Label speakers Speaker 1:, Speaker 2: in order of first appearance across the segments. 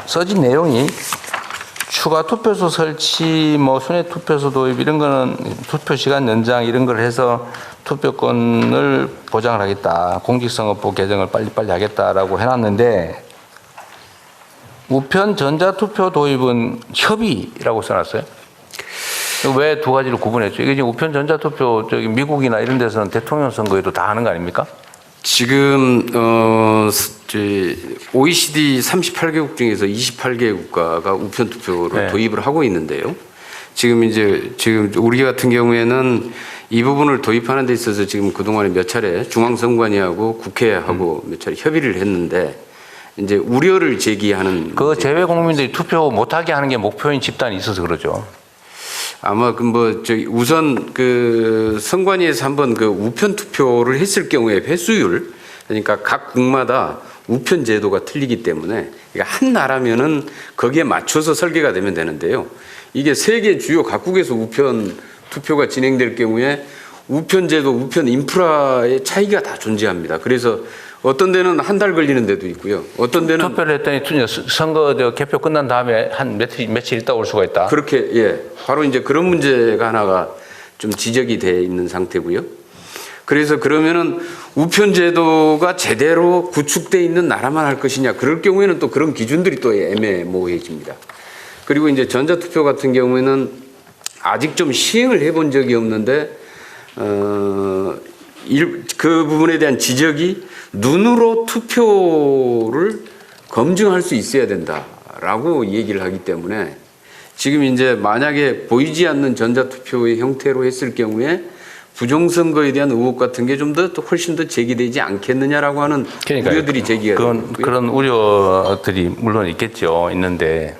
Speaker 1: 써진 내용이 추가 투표소 설치, 뭐 순회 투표소 도입 이런 거는 투표 시간 연장 이런 걸 해서 투표권을 보장을 하겠다. 공직선거법 개정을 빨리빨리 하겠다라고 해놨는데 우편 전자투표 도입은 협의라고 써놨어요. 왜 두 가지를 구분했죠? 이게 지금 우편 전자투표 저기 미국이나 이런 데서는 대통령 선거에도 다 하는 거 아닙니까?
Speaker 2: 지금 OECD 38개국 중에서 28개 국가가 우편 투표를
Speaker 1: 네.
Speaker 2: 도입을 하고 있는데요. 지금 우리 같은 경우에는 이 부분을 도입하는 데 있어서 지금 그동안에 몇 차례 중앙선관위하고 국회하고 몇 차례 협의를 했는데 이제 우려를 제기하는
Speaker 1: 그 제외 국민들이 투표 못하게 하는 게 목표인 집단이 있어서 그러죠.
Speaker 2: 아마 우선 선관위에서 한번 우편 투표를 했을 경우에 회수율, 그러니까 각 국마다 우편 제도가 틀리기 때문에 그러니까 한 나라면은 거기에 맞춰서 설계가 되면 되는데요. 이게 세계 주요 각국에서 우편 투표가 진행될 경우에 우편 제도, 우편 인프라의 차이가 다 존재합니다. 그래서 어떤 데는 한 달 걸리는 데도 있고요. 어떤 데는
Speaker 1: 투표를 했더니 선거 개표 끝난 다음에 한 며칠 있다 올 수가 있다.
Speaker 2: 그렇게, 예. 바로 이제 그런 문제가 하나가 좀 지적이 돼 있는 상태고요. 그래서 그러면은 우편 제도가 제대로 구축돼 있는 나라만 할 것이냐. 그럴 경우에는 또 그런 기준들이 또 애매모호해집니다. 그리고 이제 전자투표 같은 경우에는 아직 좀 시행을 해본 적이 없는데, 그 부분에 대한 지적이 눈으로 투표를 검증할 수 있어야 된다라고 얘기를 하기 때문에 지금 이제 만약에 보이지 않는 전자투표의 형태로 했을 경우에 부정선거에 대한 의혹 같은 게 좀 더 훨씬 더 제기되지 않겠느냐라고 하는
Speaker 1: 그러니까요.
Speaker 2: 우려들이 제기가 되고
Speaker 1: 그런 우려들이 물론 있겠죠. 있는데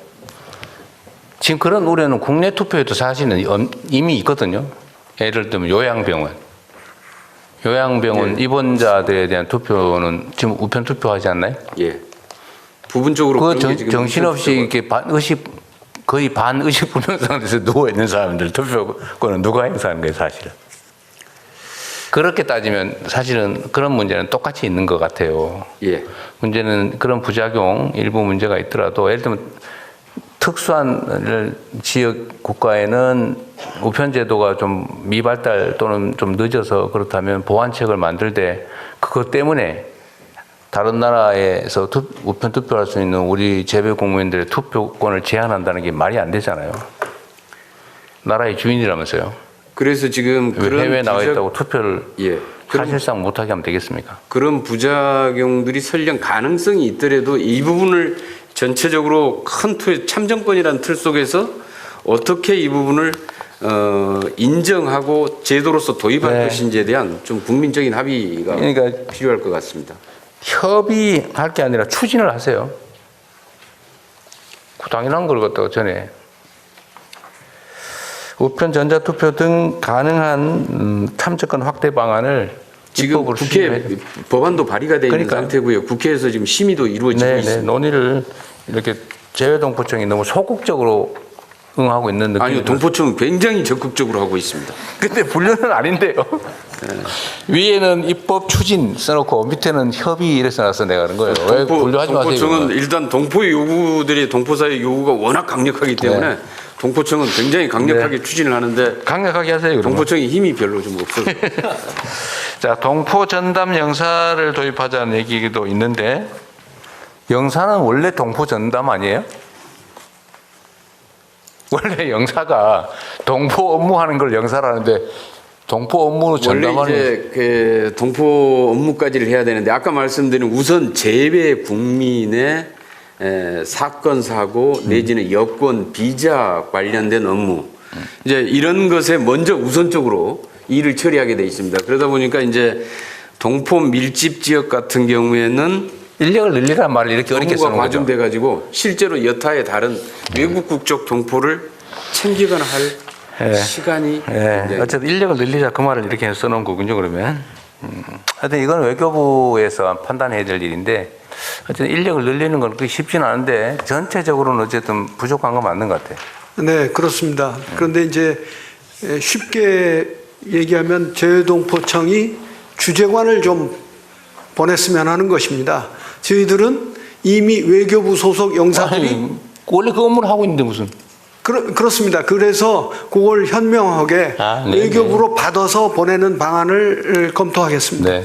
Speaker 1: 지금 그런 우려는 국내 투표에도 사실은 이미 있거든요. 예를 들면 요양병원
Speaker 2: 예.
Speaker 1: 입원자들에 대한 투표는 지금 우편 투표하지 않나요?
Speaker 2: 예. 부분적으로
Speaker 1: 그
Speaker 2: 그런 게 지금
Speaker 1: 정신없이 이렇게 거의 반의식 불명 상태에서 누워 있는 사람들 투표권은 누가 행사하는 거예요, 사실은. 그렇게 따지면 사실은 그런 문제는 똑같이 있는 것 같아요.
Speaker 2: 예.
Speaker 1: 문제는 그런 부작용 일부 문제가 있더라도 예를 들면 특수한 지역 국가에는 우편 제도가 좀 미발달 또는 좀 늦어서 그렇다면 보완책을 만들 때 그것 때문에 다른 나라에서 우편 투표할 수 있는 우리 재배 국민들의 투표권을 제한한다는 게 말이 안 되잖아요. 나라의 주인이라면서요.
Speaker 2: 그래서 지금 그런
Speaker 1: 해외에 나와 있다고 투표를
Speaker 2: 예.
Speaker 1: 사실상 못하게 하면 되겠습니까?
Speaker 2: 그런 부작용들이 설령 가능성이 있더라도 이 부분을 전체적으로 큰 참정권이라는 틀 속에서 어떻게 이 부분을 인정하고 제도로서 도입할
Speaker 1: 네.
Speaker 2: 것인지에 대한 좀 국민적인 합의가 필요할 것 같습니다.
Speaker 1: 협의할 게 아니라 추진을 하세요. 당연한 걸 갖다가 전에 우편 전자투표 등 가능한 참정권 확대 방안을
Speaker 2: 지금 국회 법안도 발의가 되어 있는 상태고요. 국회에서 지금 심의도 이루어지고 있습니다.
Speaker 1: 논의를 이렇게 재외동포청이 너무 소극적으로 응하고 있는 느낌이.
Speaker 2: 아니요, 동포청은 굉장히 적극적으로 하고 있습니다.
Speaker 1: 근데 분류는 아닌데요. 위에는 입법 추진 써놓고 밑에는 협의 이래 써놨어 내가 그런 거예요. 왜 분류하지 마세요?
Speaker 2: 동포청은 일단 동포의 요구들이 동포사의 요구가 워낙 강력하기 때문에 네. 동포청은 굉장히 강력하게 네. 추진을 하는데
Speaker 1: 강력하게 하세요. 그러면.
Speaker 2: 동포청이 힘이 별로 좀 없어서.
Speaker 1: 자, 동포 전담 영사를 도입하자는 얘기도 있는데 영사는 원래 동포 전담 아니에요? 원래 영사가 동포 업무하는 걸 영사라는데 동포 업무로 전담하는
Speaker 2: 원래 이제 그 동포 업무까지를 해야 되는데 아까 말씀드린 우선 재외 국민의 사건 사고 내지는 여권 비자 관련된 업무 이제 이런 것에 먼저 우선적으로 일을 처리하게 돼 있습니다. 그러다 보니까 이제 동포 밀집 지역 같은 경우에는
Speaker 1: 인력을 늘리란 말을 이렇게 어렵게 쓰는 거죠.
Speaker 2: 과중돼 가지고 실제로 여타의 다른 외국 국적 동포를 챙기거나 할 시간이
Speaker 1: 어쨌든 인력을 늘리자 그 말을 이렇게 써놓은 거군요. 그러면 하여튼 이건 외교부에서 판단해야 될 일인데 어쨌든 인력을 늘리는 건 그렇게 쉽지는 않은데 전체적으로는 어쨌든 부족한 건 맞는 것 같아요.
Speaker 3: 네, 그렇습니다. 그런데 이제 쉽게 얘기하면 재외동포청이 주재관을 좀 보냈으면 하는 것입니다. 저희들은 이미 외교부 소속 영사들이
Speaker 1: 아니, 원래 그 업무를 하고 있는데 무슨.
Speaker 3: 그렇습니다. 그래서 그걸 현명하게
Speaker 1: 아, 네,
Speaker 3: 외교부로 받아서 보내는 방안을 검토하겠습니다.
Speaker 1: 네.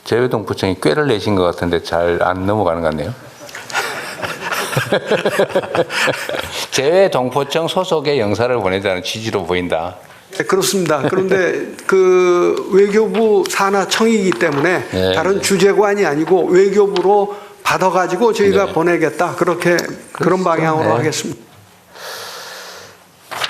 Speaker 1: 재외동 부청이 꾀를 내신 것 같은데 잘 안 넘어가는 것 같네요. 재외동포청 소속의 영사를 보내자는 취지로 보인다.
Speaker 3: 네, 그렇습니다. 그런데 그 외교부 산하청이기 때문에
Speaker 1: 네,
Speaker 3: 다른 주재관이 아니고 외교부로 받아가지고 저희가
Speaker 1: 네.
Speaker 3: 보내겠다. 그렇게 그런 방향으로
Speaker 1: 네.
Speaker 3: 하겠습니다.